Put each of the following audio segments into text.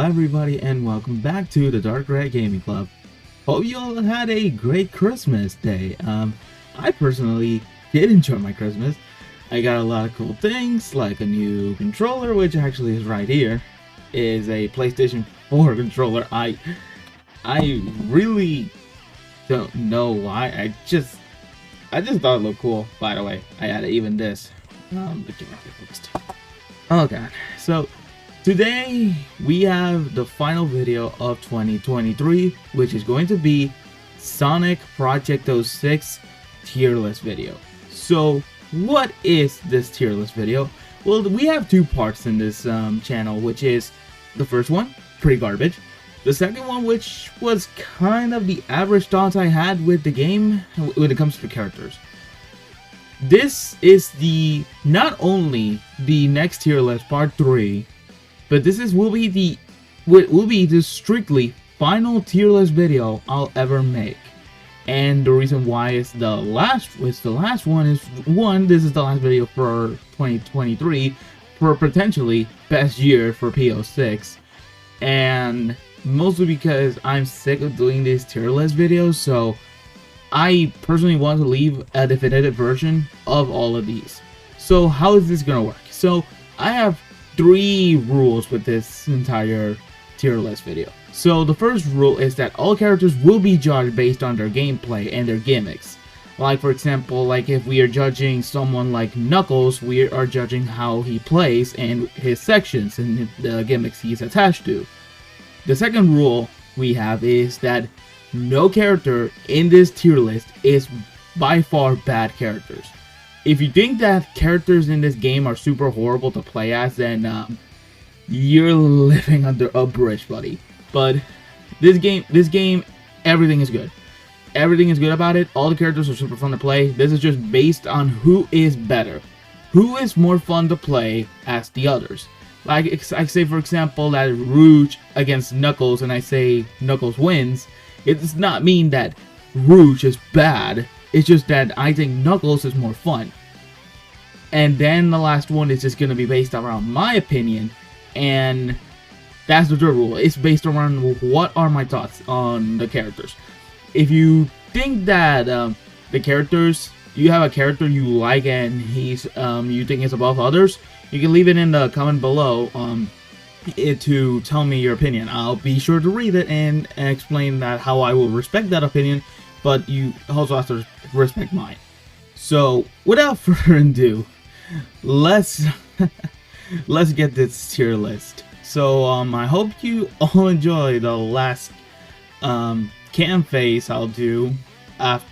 everybody, and welcome back to the Dark Red Gaming Club. Hope you all had a great Christmas day. I personally did enjoy my Christmas. I got a lot of cool things, like a new controller, which actually is right here. Is a PlayStation 4 controller. I really don't know why. I just thought it looked cool. By the way, I added even this. Oh god. So today we have the final video of 2023, which is going to be Sonic Project-06 tier list video. So what is this tier list video? Well, we have two parts in this channel, which is the first one, pretty garbage. The second one, which was kind of the average thoughts I had with the game when it comes to characters. This is not only the next tier list, part 3, but this will be the strictly final tier list video I'll ever make. And the reason why it's the last one is, one, this is the last video for 2023 for potentially best year for P06, and mostly because I'm sick of doing these tier list videos, so I personally want to leave a definitive version of all of these. So how is this gonna work? So I have 3 rules with this entire tier list video. So the first rule is that all characters will be judged based on their gameplay and their gimmicks. Like, for example, like if we are judging someone like Knuckles, we are judging how he plays and his sections and the gimmicks he's attached to. The second rule we have is that no character in this tier list is by far bad characters. If you think that characters in this game are super horrible to play as, then you're living under a bridge, buddy. But this game, everything is good. Everything is good about it. All the characters are super fun to play. This is just based on who is better, who is more fun to play as the others. Like, I say, for example, that Rouge against Knuckles, and I say Knuckles wins. It does not mean that Rouge is bad. It's just that I think Knuckles is more fun. And then the last one is just going to be based around my opinion. And that's the third rule. It's based around what are my thoughts on the characters. If you think that the characters, you have a character you like and he's you think is above others, you can leave it in the comment below to tell me your opinion. I'll be sure to read it and explain that how I will respect that opinion, but you also have to respect mine. So without further ado, let's get this tier list. So I hope you all enjoy the last cam phase I'll do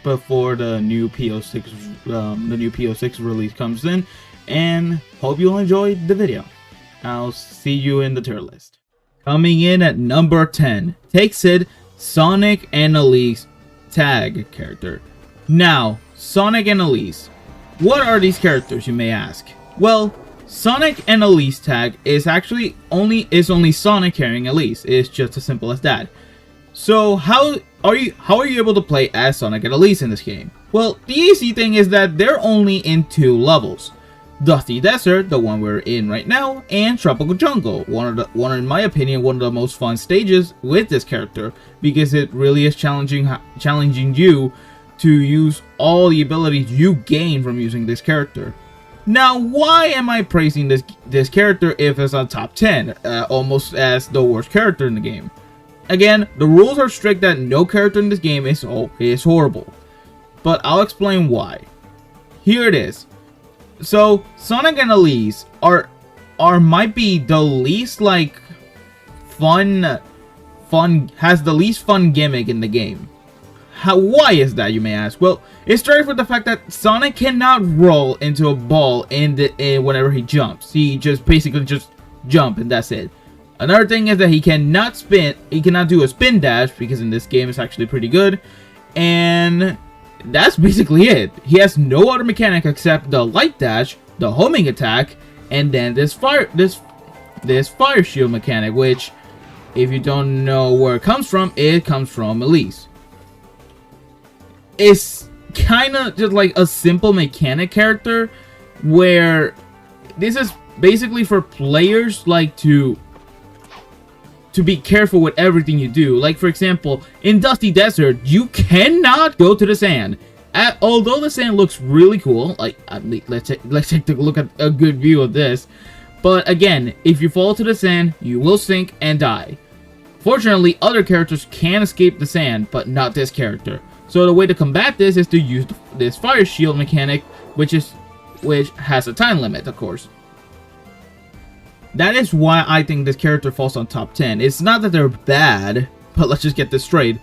before the new P06 release comes in, and hope you'll enjoy the video. I'll see you in the tier list. Coming in at number 10, takes it Sonic and Elise tag character. Now, Sonic and Elise, what are these characters, you may ask? Well, Sonic and Elise tag is actually only Sonic carrying Elise. It's just as simple as that. So how are you able to play as Sonic and Elise in this game? Well, the easy thing is that they're only in 2 levels. Dusty Desert, the one we're in right now, and Tropical Jungle, one in my opinion, one of the most fun stages with this character, because it really is challenging you to use all the abilities you gain from using this character. Now, why am I praising this character if it's a top 10, almost as the worst character in the game? Again, the rules are strict that no character in this game is horrible, but I'll explain why. Here it is. So, Sonic and Elise might be the least has the least fun gimmick in the game. Why is that, you may ask? Well, it starts with the fact that Sonic cannot roll into a ball whenever he jumps. He basically just jump and that's it. Another thing is that he cannot do a spin dash, because in this game it's actually pretty good. And that's basically it. He has no other mechanic except the light dash, the homing attack, and then this fire shield mechanic, which, if you don't know where it comes from Elise. It's kind of just like a simple mechanic character, where this is basically for players like to to be careful with everything you do. Like, for example, in Dusty Desert, you cannot go to the sand. Although the sand looks really cool, like, let's take a look at a good view of this. But again, if you fall to the sand, you will sink and die. Fortunately, other characters can escape the sand, but not this character. So the way to combat this is to use this fire shield mechanic, which has a time limit, of course. That is why I think this character falls on top 10. It's not that they're bad, but let's just get this straight.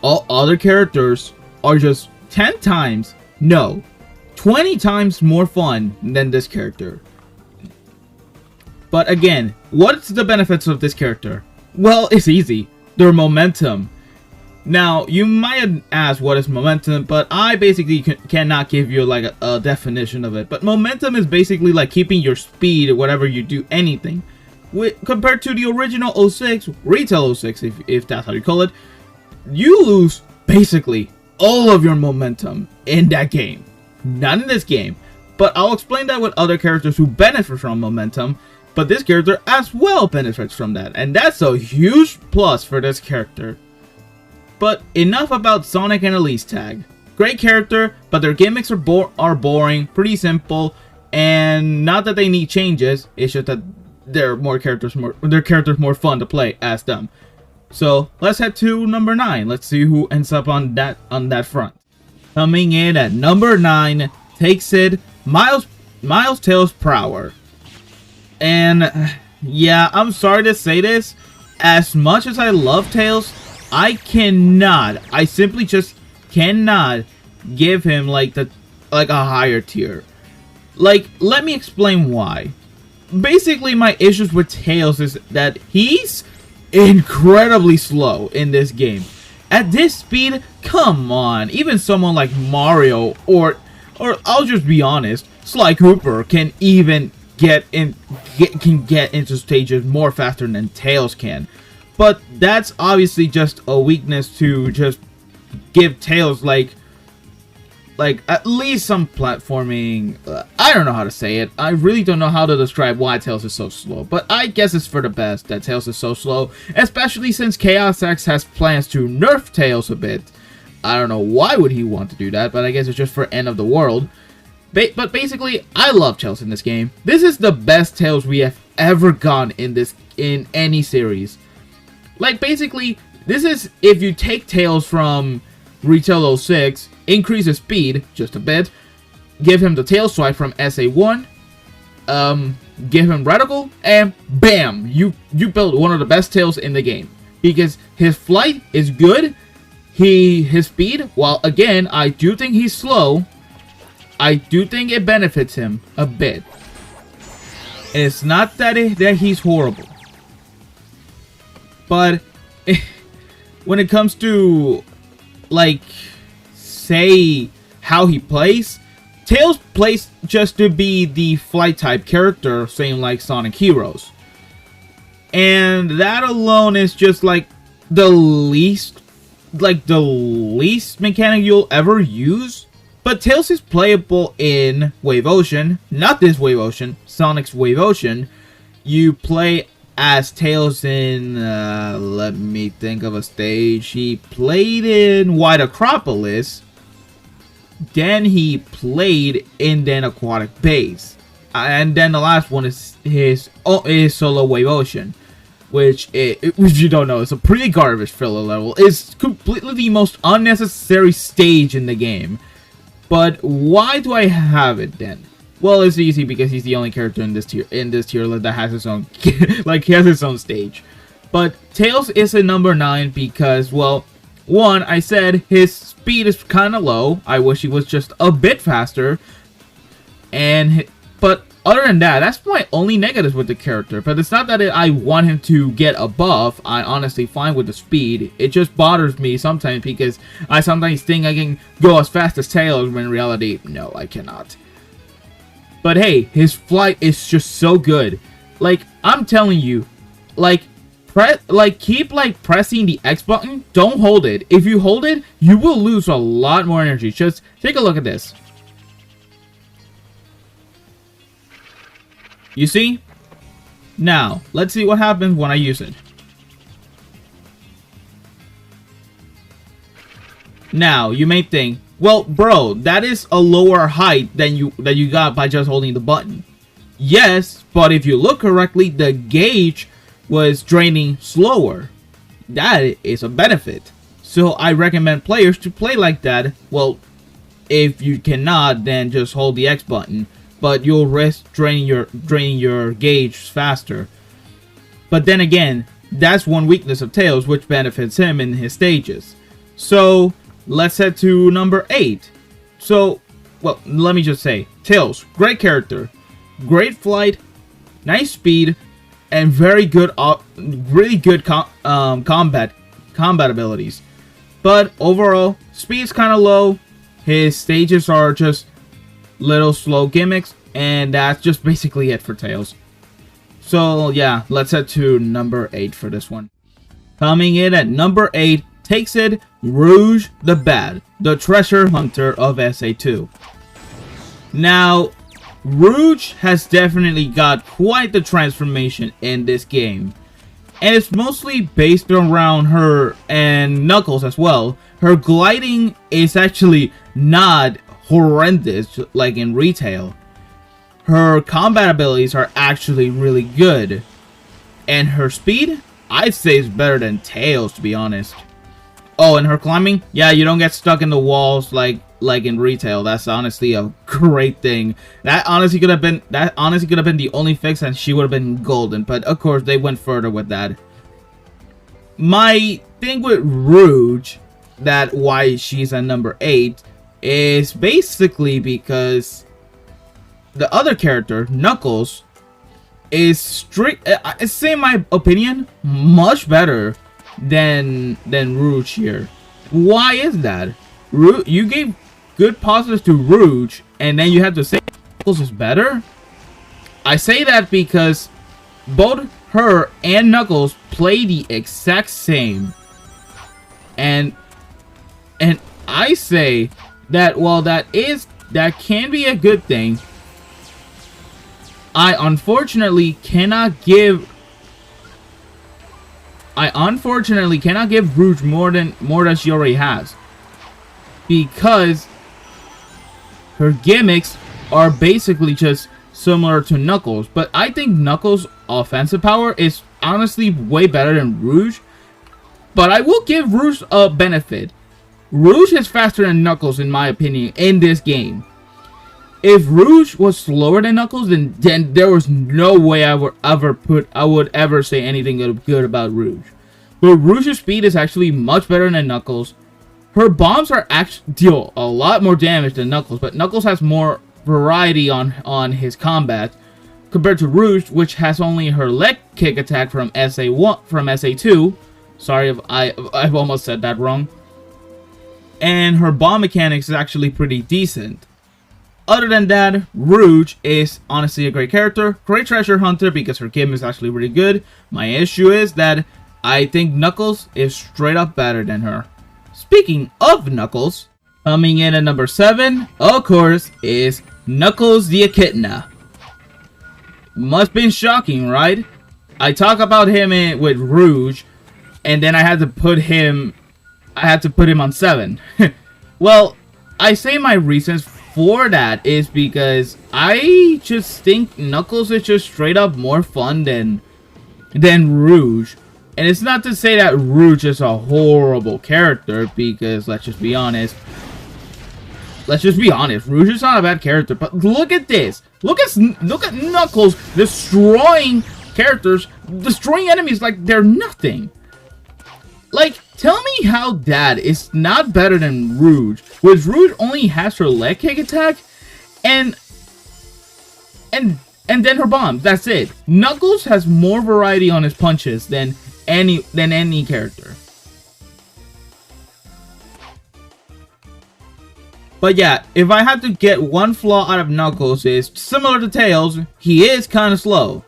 All other characters are just 10 times, no, 20 times more fun than this character. But again, what's the benefits of this character? Well, it's easy. Their momentum. Now, you might ask what is momentum, but I basically cannot give you like a definition of it. But momentum is basically like keeping your speed whenever you do anything. Compared to the original 06, Retail 06, if that's how you call it, you lose basically all of your momentum in that game. Not in this game. But I'll explain that with other characters who benefit from momentum. But this character as well benefits from that. And that's a huge plus for this character. But enough about Sonic and Elise Tag. Great character, but their gimmicks are boring, pretty simple, and not that they need changes, it's just that their characters more fun to play as them. So let's head to number 9. Let's see who ends up on that front. Coming in at number 9, takes it Miles Tails Prower. And yeah, I'm sorry to say this, as much as I love Tails, I simply just cannot give him like a higher tier. Like, let me explain why. Basically, my issues with Tails is that he's incredibly slow in this game. At this speed, come on, even someone like Mario or I'll just be honest, Sly Cooper can even get into stages more faster than Tails can. But that's obviously just a weakness to just give Tails like at least some platforming. I don't know how to say it. I really don't know how to describe why Tails is so slow. But I guess it's for the best that Tails is so slow, especially since Chaos X has plans to nerf Tails a bit. I don't know why would he want to do that, but I guess it's just for end of the world. But basically, I love Tails in this game. This is the best Tails we have ever gotten in any series. Like, basically, this is if you take Tails from Retail 06, increase his speed just a bit, give him the tail swipe from SA1, give him Radical, and bam! You build one of the best Tails in the game. Because his flight is good, his speed, while again, I do think he's slow, I do think it benefits him a bit. And it's not that he's horrible. But when it comes to, like, say, how he plays, Tails plays just to be the flight type character, same like Sonic Heroes. And that alone is just like the least mechanic you'll ever use. But Tails is playable in Wave Ocean, not this Wave Ocean, Sonic's Wave Ocean. You play as Tails in, let me think of a stage. He played in White Acropolis. Then he played in Den Aquatic Base. And then the last one is his solo Wave Ocean. Which you don't know, it's a pretty garbage filler level. It's completely the most unnecessary stage in the game. But why do I have it then? Well, it's easy because he's the only character in this tier list that has his own he has his own stage. But Tails is a number 9 because, well, one, I said his speed is kind of low. I wish he was just a bit faster. But other than that, that's my only negatives with the character. But it's not that I want him to get a buff. I honestly fine with the speed. It just bothers me sometimes because I sometimes think I can go as fast as Tails when in reality, no, I cannot. But hey, his flight is just so good. Like, I'm telling you, keep pressing the X button. Don't hold it. If you hold it, you will lose a lot more energy. Just take a look at this. You see? Now, let's see what happens when I use it. Now, you may think, well, bro, that is a lower height than you got by just holding the button. Yes, but if you look correctly, the gauge was draining slower. That is a benefit. So I recommend players to play like that. Well, if you cannot, then just hold the X button, but you'll risk draining your gauge faster. But then again, that's one weakness of Tails, which benefits him in his stages. So let's head to number 8. So, well, let me just say, Tails, great character, great flight, nice speed, and very good, really good combat abilities. But overall, speed's kind of low. His stages are just little slow gimmicks, and that's just basically it for Tails. So yeah, let's head to number 8 for this one. Coming in at number 8, takes it Rouge the Bad, the treasure hunter of SA2. Now, Rouge has definitely got quite the transformation in this game, and it's mostly based around her and Knuckles as well. Her gliding is actually not horrendous like in retail. Her combat abilities are actually really good, and her speed, I'd say, is better than Tails, to be honest. Oh, and her climbing, yeah, you don't get stuck in the walls like in retail. That's honestly a great thing. That honestly could have been the only fix, and she would have been golden. But of course, they went further with that. My thing with Rouge, that why she's at number 8, is basically because the other character, Knuckles, is strict. I'd say, in my opinion, much better than Rouge here. Why is that? You gave good positives to Rouge, and then you have to say Knuckles is better? I say that because both her and Knuckles play the exact same, and I say that while that can be a good thing, I unfortunately cannot give Rouge more than she already has, because her gimmicks are basically just similar to Knuckles. But I think Knuckles' offensive power is honestly way better than Rouge. But I will give Rouge a benefit. Rouge is faster than Knuckles, in my opinion, in this game. If Rouge was slower than Knuckles, then there was no way I would ever say anything good about Rouge. But Rouge's speed is actually much better than Knuckles. Her bombs are actually deal a lot more damage than Knuckles, but Knuckles has more variety on his combat compared to Rouge, which has only her leg kick attack from SA2. Sorry if I've almost said that wrong. And her bomb mechanics is actually pretty decent. Other than that, Rouge is honestly a great character, great treasure hunter because her game is actually really good. My issue is that I think Knuckles is straight up better than her. Speaking of Knuckles, coming in at number 7, of course, is Knuckles the Echidna. Must be shocking, right? I talk about him with Rouge, and then I had to put him on 7. Well, I say my reasons for that is because I just think Knuckles is just straight up more fun than Rouge. And it's not to say that Rouge is a horrible character, because let's just be honest. Rouge is not a bad character, but look at this. Look at Knuckles destroying enemies like they're nothing. Like, tell me how that is not better than Rouge, which Rouge only has her leg kick attack and then her bombs. That's it. Knuckles has more variety on his punches than any character. But yeah, if I had to get one flaw out of Knuckles, is similar to Tails, he is kind of slow.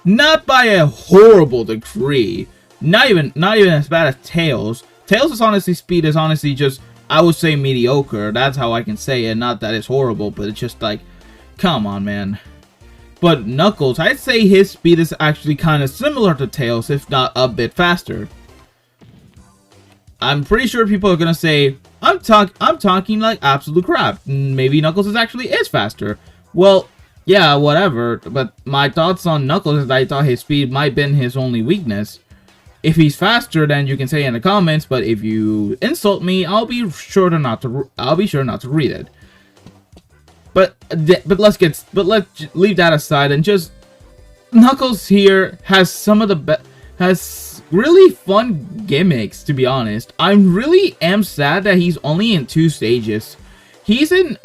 Not by a horrible degree. Not even as bad as Tails. Tails' speed is honestly just, I would say, mediocre. That's how I can say it. Not that it's horrible, but it's just like, come on, man. But Knuckles, I'd say his speed is actually kind of similar to Tails, if not a bit faster. I'm pretty sure people are gonna say, I'm talking like absolute crap. Maybe Knuckles actually is faster. Well, yeah, whatever. But my thoughts on Knuckles is that I thought his speed might have been his only weakness. If he's faster, then you can say in the comments. But if you insult me, I'll be sure not to read it. But let's leave that aside and just Knuckles here has some of the has really fun gimmicks, to be honest. I really am sad that he's only in 2 stages. He's in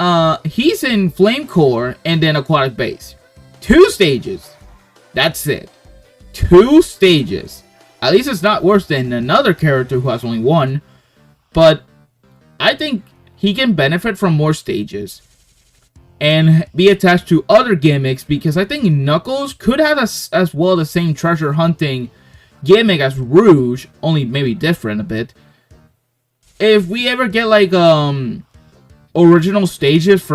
Flame Core and then Aquatic Base. 2 stages. That's it. 2 stages. At least it's not worse than another character who has only 1. But I think he can benefit from more stages and be attached to other gimmicks, because I think Knuckles could have as well the same treasure hunting gimmick as Rouge, only maybe different a bit. If we ever get like original stages,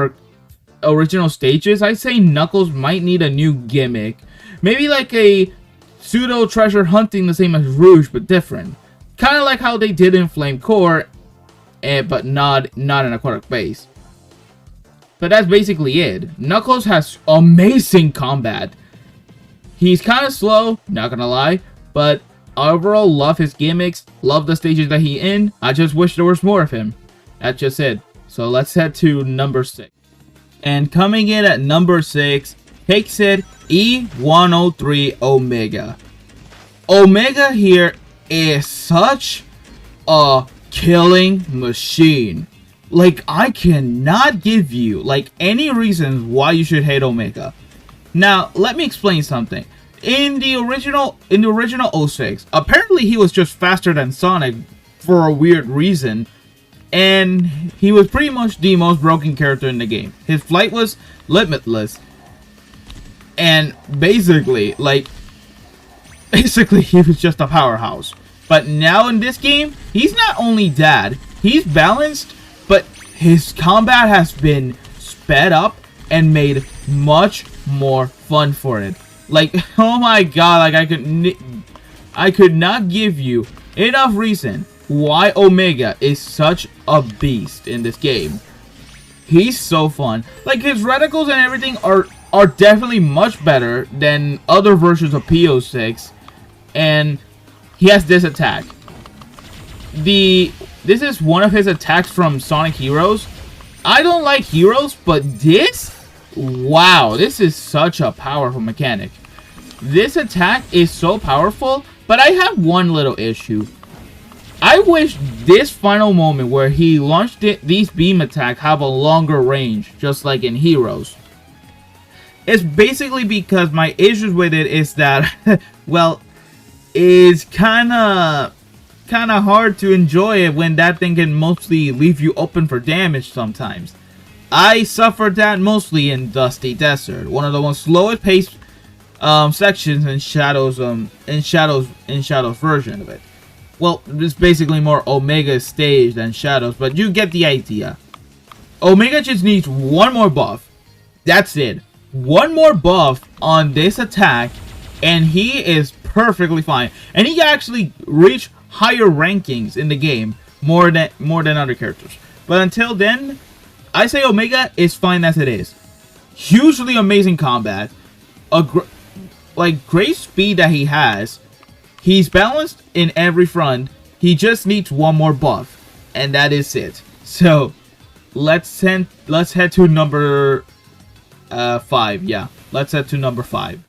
I'd say Knuckles might need a new gimmick. Maybe like a pseudo treasure hunting the same as Rouge but different. Kind of like how they did in Flame Core, but not in Aquatic Base. But that's basically it. Knuckles has amazing combat. He's kind of slow, not gonna lie, but overall love his gimmicks, love the stages that he's in. I just wish there was more of him. That's just it. So let's head to number 6. And coming in at number 6, takes it E103 Omega. Omega here is such a killing machine. Like, I cannot give you like any reasons why you should hate Omega. Now, let me explain something. In the original 06, apparently he was just faster than Sonic for a weird reason, and he was pretty much the most broken character in the game. His flight was limitless, and basically he was just a powerhouse. But now in this game, he's not only that, he's balanced, but his combat has been sped up and made much more fun for it. Like, oh my god, like I could not give you enough reason why Omega is such a beast in this game. He's so fun. Like, his reticles and everything are definitely much better than other versions of P06, and he has this attack. This is one of his attacks from Sonic Heroes. I don't like Heroes, but this? Wow, this is such a powerful mechanic. This attack is so powerful, but I have one little issue. I wish this final moment where he launched these beam attacks have a longer range, just like in Heroes. It's basically because my issues with it is that, well, it's kinda hard to enjoy it when that thing can mostly leave you open for damage sometimes. I suffered that mostly in Dusty Desert, one of the most slowest paced sections in Shadow's version of it. Well, it's basically more Omega's stage than Shadow's, but you get the idea. Omega just needs one more buff. That's it. One more buff on this attack, and he is perfectly fine. And he can actually reach higher rankings in the game more than other characters. But until then, I say Omega is fine as it is. Hugely amazing combat, great speed that he has. He's balanced in every front. He just needs one more buff, and that is it. So let's head to number 5. Yeah, let's head to number 5.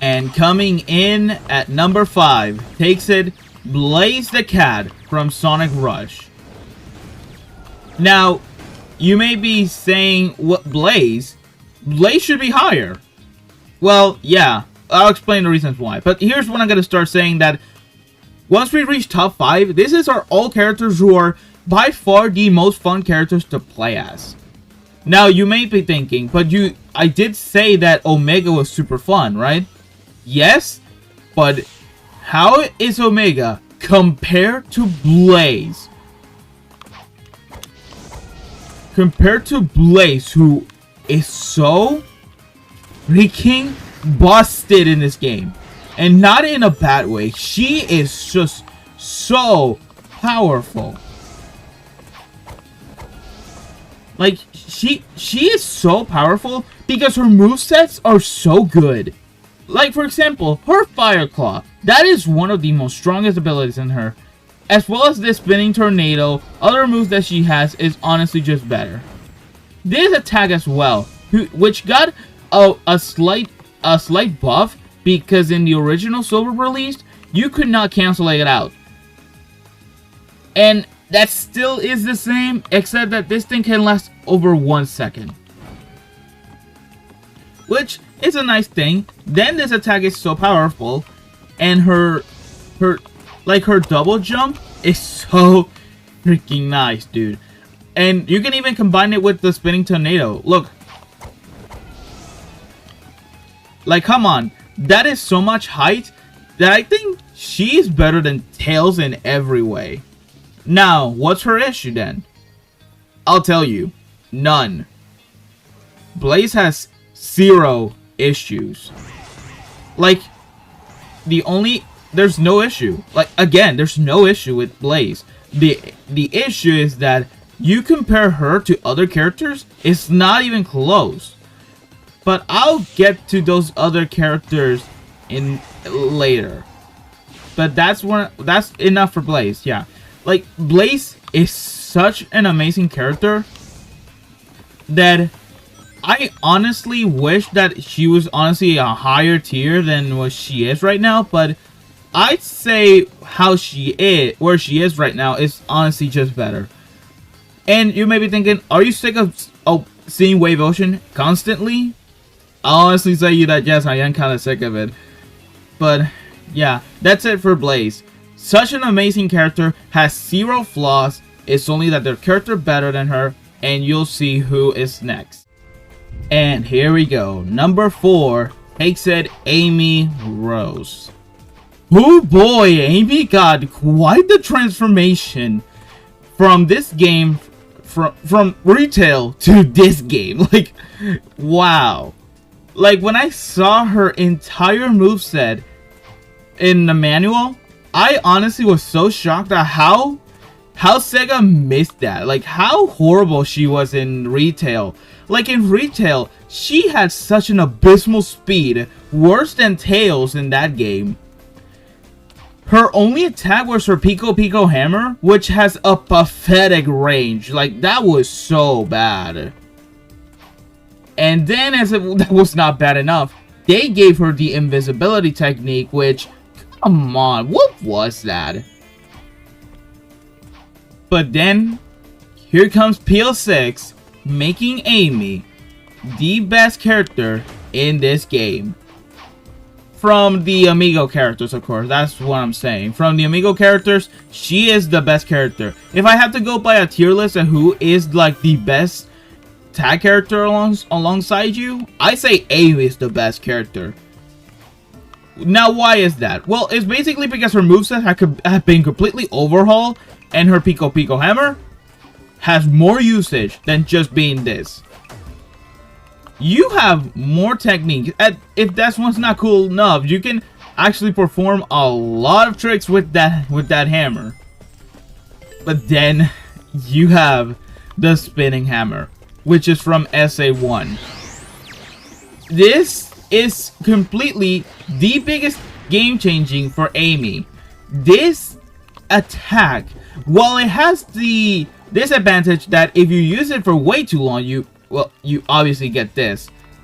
And coming in at number 5, takes it Blaze the Cat from Sonic Rush. Now, you may be saying, what, Blaze? Blaze should be higher. Well, yeah, I'll explain the reasons why. But here's when I'm going to start saying that once we reach top 5, this is our all characters who are by far the most fun characters to play as. Now, you may be thinking, but I did say that Omega was super fun, right? Yes, but how is Omega compared to Blaze? Compared to Blaze, who is so freaking busted in this game. And not in a bad way. She is just so powerful. Like, she is so powerful because her movesets are so good. Like, for example, her Fire Claw. That is one of the most strongest abilities in her. As well as this Spinning Tornado, other moves that she has is honestly just better. This attack as well, which got a slight buff because in the original Silver release, you could not cancel it out. And that still is the same, except that this thing can last over 1 second. Which is a nice thing. Then this attack is so powerful, and her double jump is so freaking nice, dude. And you can even combine it with the Spinning Tornado. Look. Like, come on. That is so much height that I think she's better than Tails in every way. Now, what's her issue then? I'll tell you. None. Blaze has 0 issues. Like, there's no issue. Like, again, there's no issue with Blaze. The issue is that you compare her to other characters, it's not even close. But I'll get to those other characters in later. But that's enough for Blaze, yeah. Like, Blaze is such an amazing character that I honestly wish that she was honestly a higher tier than what she is right now, but I'd say where she is right now is honestly just better. And you may be thinking, are you sick of seeing Wave Ocean constantly? I'll honestly say you that yes, I am kind of sick of it. But yeah, that's it for Blaze. Such an amazing character, has 0 flaws, it's only that their character better than her, and you'll see who is next. And here we go. Number 4 takes it Amy Rose. Oh boy, Amy got quite the transformation from this game, from retail to this game. Like, wow. Like, when I saw her entire moveset in the manual, I honestly was so shocked at how Sega missed that. Like, how horrible she was in retail. Like, in retail, she had such an abysmal speed, worse than Tails in that game. Her only attack was her Pico Pico Hammer, which has a pathetic range. Like, that was so bad. And then, as if that was not bad enough, they gave her the invisibility technique, which, come on, what was that? But then, here comes PL6, making Amy the best character in this game. From the Amigo characters, of course, that's what I'm saying. From the Amigo characters, she is the best character. If I have to go by a tier list of who is like the best tag character alongside you, I say Amy is the best character. Now, why is that? Well, it's basically because her moveset have been completely overhauled, and her Pico Pico Hammer has more usage than just being this. You have more technique. If that one's not cool enough, you can actually perform a lot of tricks with that hammer. But then you have the Spinning Hammer, which is from SA1. This is completely the biggest game changing for Amy. This attack, while it has the disadvantage that if you use it for way too long, you obviously get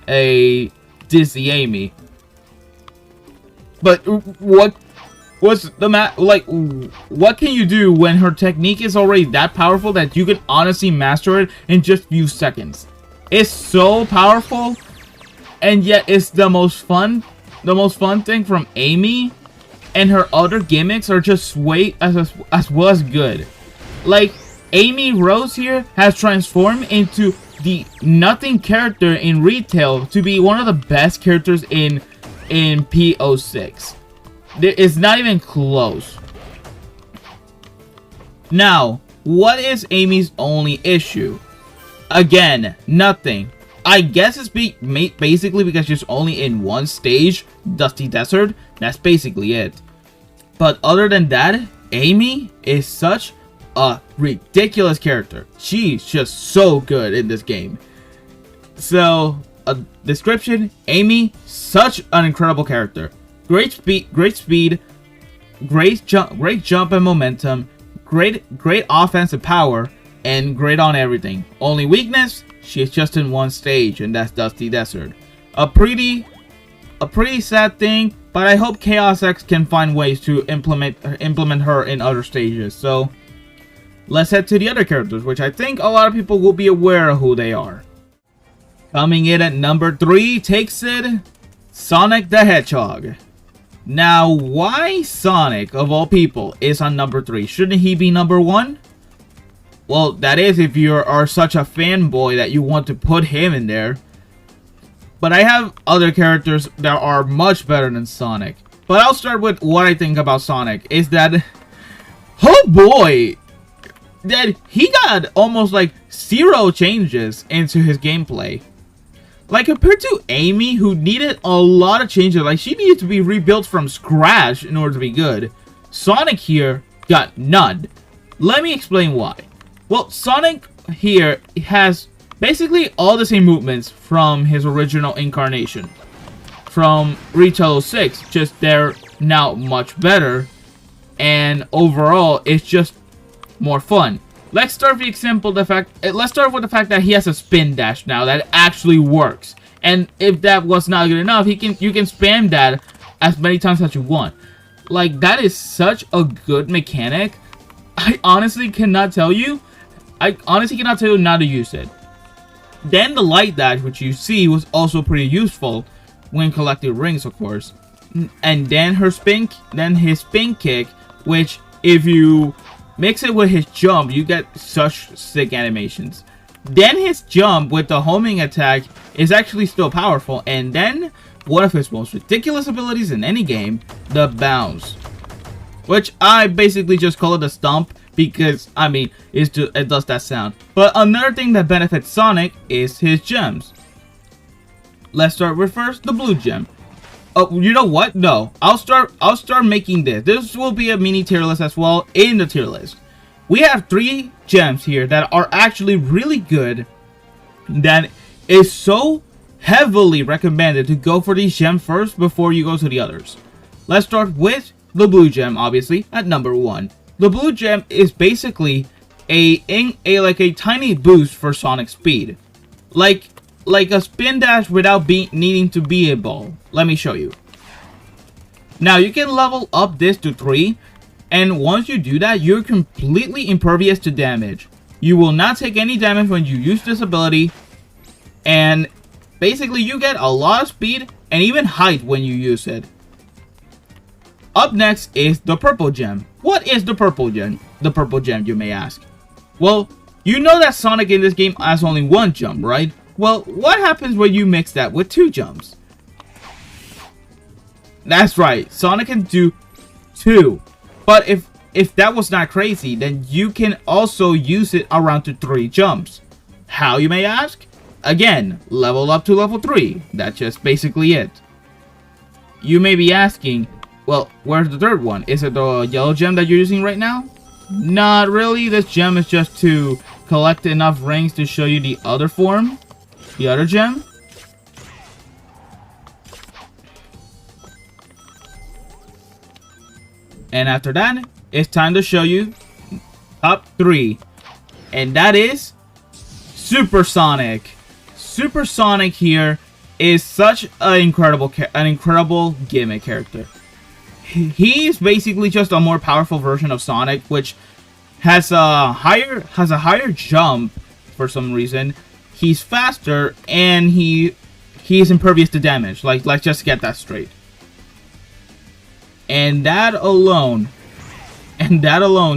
a Dizzy Amy. But what can you do when her technique is already that powerful that you can honestly master it in just few seconds? It's so powerful, and yet it's the most fun thing from Amy, and her other gimmicks are just as well as good. Like, Amy Rose here has transformed into the nothing character in retail to be one of the best characters in P06. It's not even close. Now, what is Amy's only issue? Again, nothing. I guess it's basically because she's only in one stage, Dusty Desert. That's basically it. But other than that, Amy is such a ridiculous character. She's just so good in this game. So, a description: Amy, such an incredible character. Great speed, great jump and momentum, great offensive power, and great on everything. Only weakness: she's just in one stage, and that's Dusty Desert. A pretty sad thing, but I hope Chaos X can find ways to implement her in other stages. So, let's head to the other characters, which I think a lot of people will be aware of who they are. Coming in at number 3 takes it, Sonic the Hedgehog. Now, why Sonic, of all people, is on number 3? Shouldn't he be number 1? Well, that is if you are such a fanboy that you want to put him in there. But I have other characters that are much better than Sonic. But I'll start with what I think about Sonic, is that, oh boy, that he got almost like 0 changes into his gameplay. Like, compared to Amy, who needed a lot of changes, like she needed to be rebuilt from scratch in order to be good, Sonic here got none. Let me explain why. Well, Sonic here has basically all the same movements from his original incarnation. From Project-06, just they're now much better, and overall it's just more fun. Let's start with the fact that he has a spin dash now that actually works. And if that was not good enough, you can spam that as many times as you want. Like, that is such a good mechanic. I honestly cannot tell you how to use it. Then the light dash, which you see, was also pretty useful when collecting rings, of course. And then his spin kick, which if you mix it with his jump, you get such sick animations. Then his jump with the homing attack is actually still powerful. And then one of his most ridiculous abilities in any game, the bounce, which I basically just call it a stomp because, I mean, it does that sound. But another thing that benefits Sonic is his gems. Let's start with first the blue gem. Oh, you know what? No, I'll start making this. This will be a mini tier list as well in the tier list. We have 3 gems here that are actually really good. That is so heavily recommended to go for these gems first before you go to the others. Let's start with the blue gem, obviously at number 1. The blue gem is basically a tiny boost for Sonic speed, like a spin dash without needing to be a ball. Let me show you. Now you can level up this to 3, and once you do that, you're completely impervious to damage. You will not take any damage when you use this ability, and basically you get a lot of speed and even height when you use it. Up next is the purple gem. What is the purple gem? The purple gem, you may ask. Well, you know that Sonic in this game has only 1 jump, right? Well, what happens when you mix that with 2 jumps? That's right, Sonic can do 2. But if that was not crazy, then you can also use it around to 3 jumps. How, you may ask? Again, level up to level 3. That's just basically it. You may be asking, well, where's the third one? Is it the yellow gem that you're using right now? Not really. This gem is just to collect enough rings to show you the other form. The other gem. And after that, it's time to show you top 3. And that is Super Sonic. Super Sonic here is such an incredible gimmick character. He's basically just a more powerful version of Sonic, which has a higher jump for some reason. He's faster and he is impervious to damage. Like, let's just get that straight. And that alone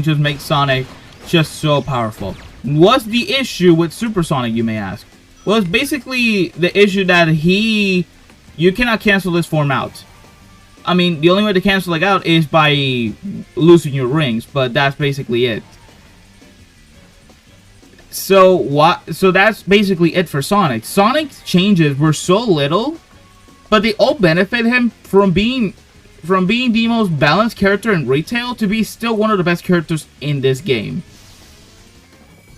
just makes Sonic just so powerful. What's the issue with Super Sonic, you may ask? Well, it's basically the issue that you cannot cancel this form out. I mean, the only way to cancel it out is by losing your rings, but that's basically it. So that's basically it for Sonic. Sonic's changes were so little, but they all benefit him from being the most balanced character in retail to be still one of the best characters in this game.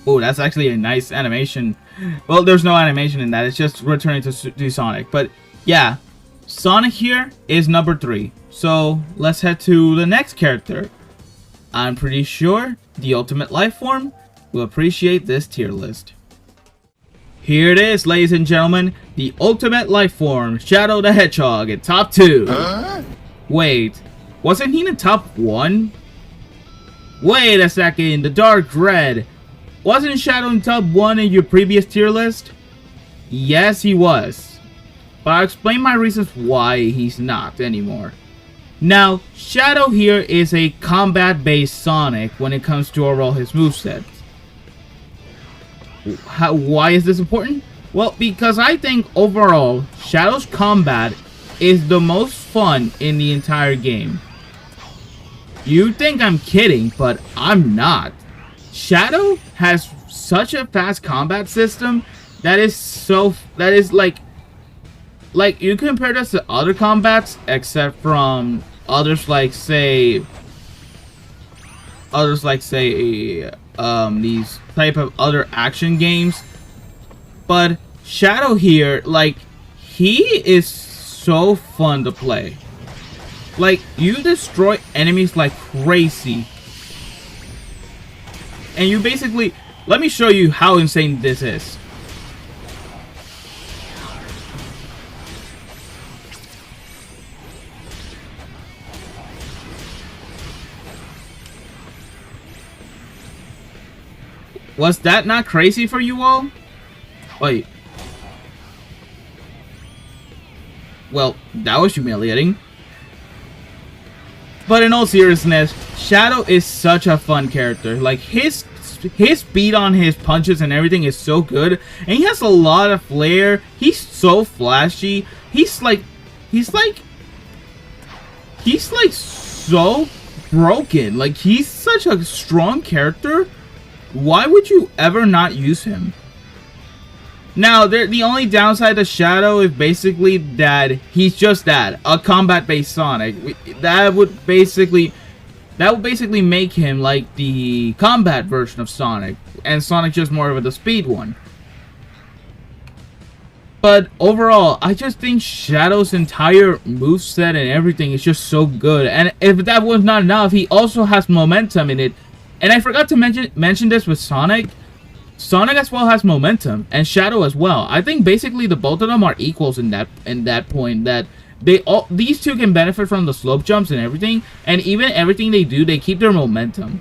Oh, that's actually a nice animation. Well, there's no animation in that. It's just returning to Sonic. But yeah, Sonic here is number 3. So let's head to the next character. I'm pretty sure the Ultimate Lifeform will appreciate this tier list. Here it is, ladies and gentlemen. The Ultimate Lifeform, Shadow the Hedgehog in top 2. Huh? Wait, wasn't he in the top 1? Wait a second, the Dark Red. Wasn't Shadow in top 1 in your previous tier list? Yes, he was. But I'll explain my reasons why he's not anymore. Now, Shadow here is a combat-based Sonic when it comes to overall his moveset. Why is this important? Well, because I think overall, Shadow's combat is the most fun in the entire game. You think I'm kidding, but I'm not. Shadow has such a fast combat system that is like you compare this to other combats, except from others like say these type of other action games. But Shadow here, like, he is so fun to play. Like, you destroy enemies like crazy. And you basically... Let me show you how insane this is. Was that not crazy for you all? Wait. Well, that was humiliating. But in all seriousness, Shadow is such a fun character. Like, his speed on his punches and everything is so good, and he has a lot of flair. He's so flashy. He's like so broken. Like, he's such a strong character. Why would you ever not use him? Now, the only downside to Shadow is basically that he's just that, a combat-based Sonic. That would basically make him like the combat version of Sonic, and Sonic just more of the speed one. But overall, I just think Shadow's entire moveset and everything is just so good. And if that was not enough, he also has momentum in it. And I forgot to mention this with Sonic. Sonic as well has momentum, and Shadow as well. I think basically the both of them are equals in that point, that these two can benefit from the slope jumps and everything, and even everything they do, they keep their momentum.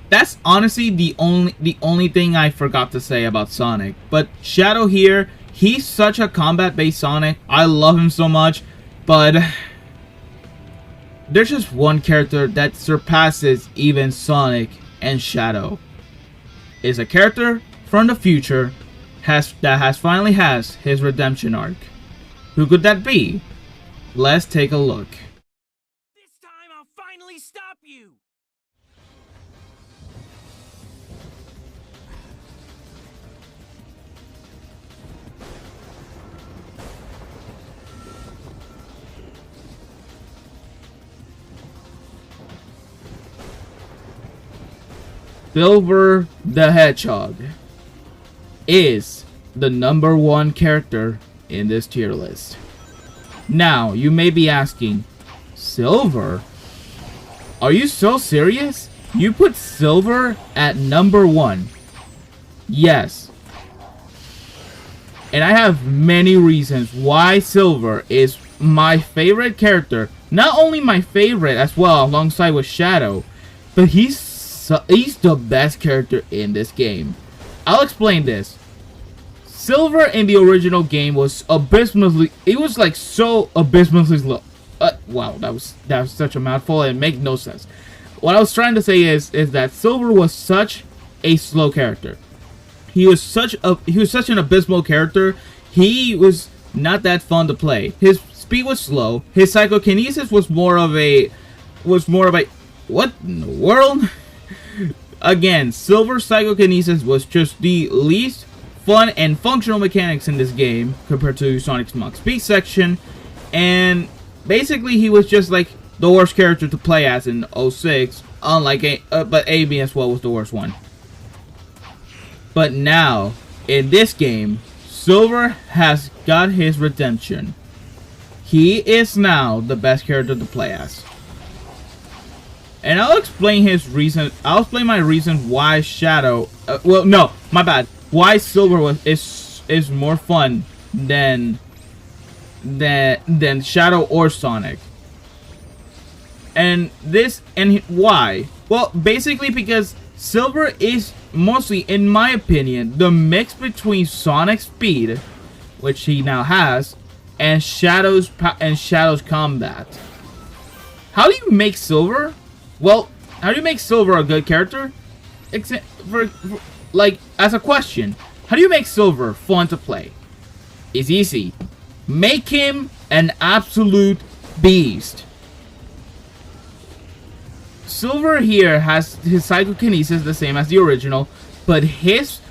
That's honestly the only thing I forgot to say about Sonic. But Shadow here, he's such a combat-based Sonic. I love him so much, but there's just one character that surpasses even Sonic and Shadow. Is a character from the future that finally has his redemption arc. Who could that be? Let's take a look. This time I'll finally stop you. Silver the Hedgehog is the #1 character in this tier list. Now, you may be asking, Silver? Are you so serious? You put Silver at #1? Yes. And I have many reasons why Silver is my favorite character. Not only my favorite as well, alongside with Shadow, but he's the best character in this game. I'll explain this. Silver in the original game was abysmally... It was like so abysmally slow. Wow, that was such a mouthful and make no sense. What I was trying to say is that Silver was such a slow character. He was such an abysmal character. He was not that fun to play. His speed was slow. His psychokinesis was more of a... What in the world? Again, Silver's psychokinesis was just the least fun and functional mechanics in this game compared to Sonic's Mach Speed section, and basically he was just like the worst character to play as in 06, unlike but AB as well was the worst one. But now, in this game, Silver has got his redemption. He is now the best character to play as. And I'll explain his reason. I'll explain my reason why Shadow. Well, no, my bad. Why Silver is more fun than Shadow or Sonic. And why? Well, basically because Silver is mostly, in my opinion, the mix between Sonic's speed, which he now has, and Shadow's combat. How do you make Silver? Well, how do you make Silver a good character? Like, as a question, how do you make Silver fun to play? It's easy. Make him an absolute beast. Silver here has his psychokinesis the same as the original, but this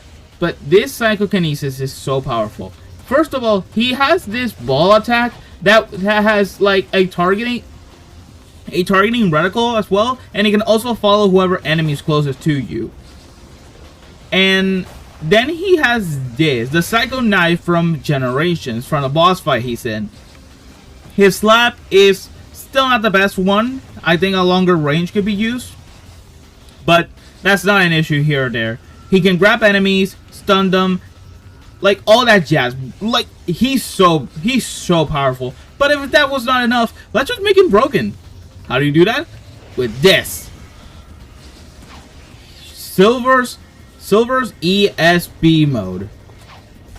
psychokinesis is so powerful. First of all, he has this ball attack that has like a targeting reticle as well, and he can also follow whoever enemy is closest to you. And then he has the Psycho Knife from Generations, from the boss fight he's in. His slap is still not the best one. I think a longer range could be used, but that's not an issue here or there. He can grab enemies, stun them, like all that jazz. Like he's so powerful. But if that was not enough, let's just make him broken. How do you do that? With this. Silver's ESP mode.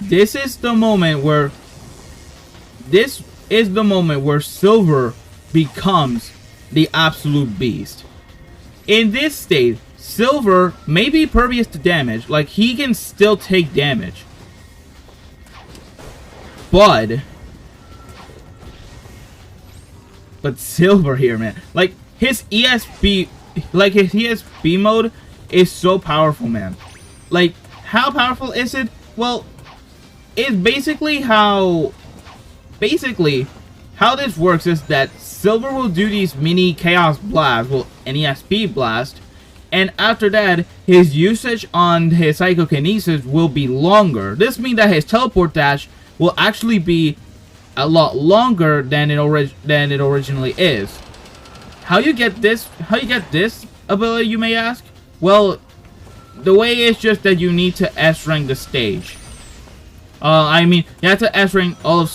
This is the moment where Silver becomes the absolute beast. In this state, Silver may be pervious to damage, like he can still take damage. But Silver here, man, like his ESP mode is so powerful, man. Like, how powerful is it? Well, it's basically how this works is that Silver will do these mini chaos blasts, well, an ESP blast, and after that, his usage on his psychokinesis will be longer. This means that his teleport dash will actually be a lot longer than it originally is. How you get this ability, you may ask? Well, the way is just that you need to S-rank the stage. I mean, you have to S-rank all of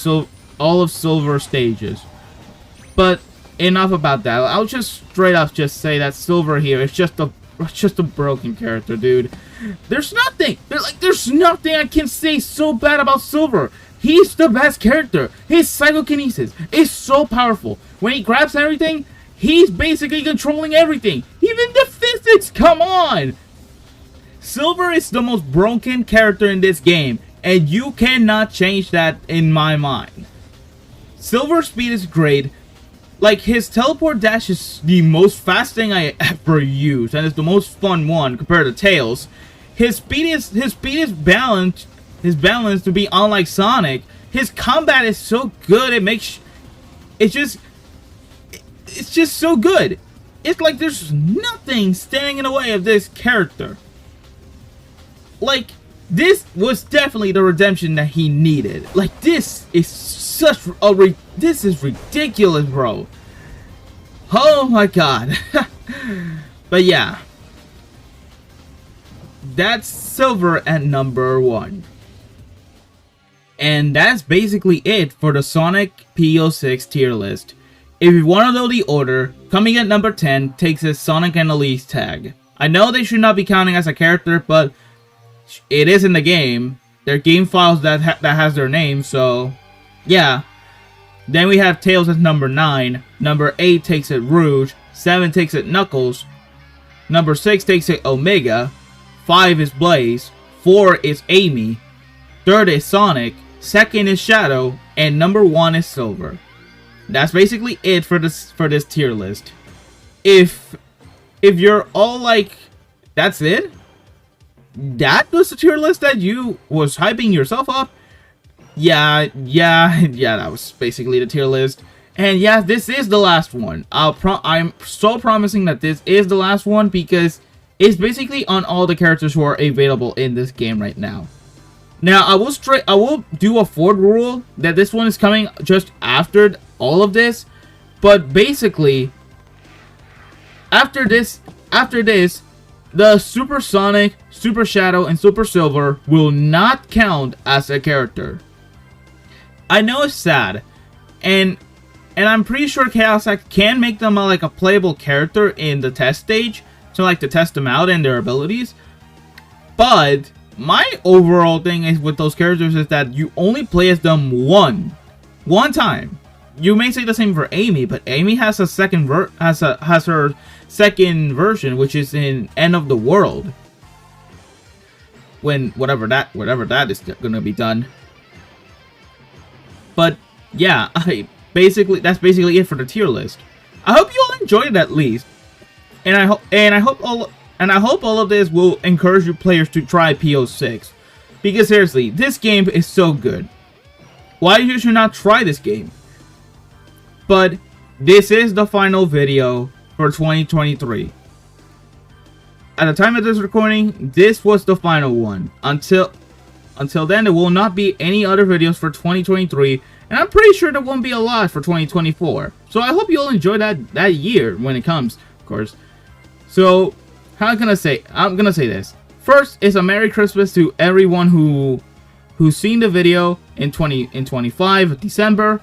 Silver's stages. But enough about that. I'll just straight up just say that Silver here is just a broken character, dude. There's nothing I can say so bad about Silver. He's the best character. His psychokinesis is so powerful. When he grabs everything, he's basically controlling everything. Even the physics, come on! Silver is the most broken character in this game, and you cannot change that in my mind. Silver's speed is great. Like, his teleport dash is the most fast thing I ever used, and it's the most fun one compared to Tails. His speed is balanced. His balance to be unlike Sonic. His combat is so good. It's just so good. It's like there's nothing standing in the way of this character. Like, this was definitely the redemption that he needed. Like, this is ridiculous, bro. Oh my god. But yeah, that's Silver at number 1. And that's basically it for the Sonic P06 tier list. If you want to know the order, coming at number 10 takes a Sonic and Elise tag. I know they should not be counting as a character, but it is in the game. They're game files that has their name, so yeah. Then we have Tails as number 9. Number 8 takes it Rouge. 7 takes it Knuckles. Number 6 takes it Omega. 5 is Blaze. 4 is Amy. 3rd is Sonic. 2nd is Shadow. And number 1 is Silver. That's basically it for this tier list. If you're all like, that's it? That was the tier list that you was hyping yourself up? Yeah, that was basically the tier list. And yeah, this is the last one. I'm so promising that this is the last one, because is basically on all the characters who are available in this game right now. Now, I will do a forward rule that this one is coming just after all of this, but basically, after this, the Super Sonic, Super Shadow, and Super Silver will not count as a character. I know it's sad, and I'm pretty sure Chaos Act can make them like a playable character in the test stage, so like to test them out and their abilities. But my overall thing is with those characters is that you only play as them one time. You may say the same for Amy, but Amy has a has her second version, which is in End of the World. When whatever that is gonna be done. But yeah, that's basically it for the tier list. I hope you all enjoyed it at least, and I hope all of this will encourage you players to try P06, because seriously, this game is so good. Why you should not try this game? But this is the final video for 2023. At the time of this recording, this was the final one. Until then, there will not be any other videos for 2023, and I'm pretty sure there won't be a lot for 2024. So I hope you all enjoy that year when it comes, of course. So, I'm gonna say this. First is a Merry Christmas to everyone who's seen the video in 25 December,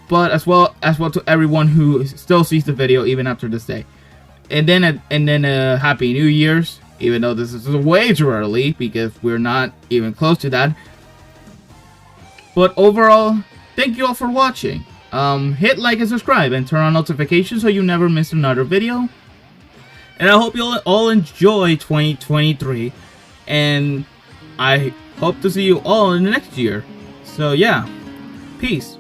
but as well to everyone who still sees the video even after this day. And then Happy New Year's, even though this is way too early because we're not even close to that. But overall, thank you all for watching. Hit like and subscribe and turn on notifications so you never miss another video. And I hope you all enjoy 2023, and I hope to see you all in the next year. So yeah, peace.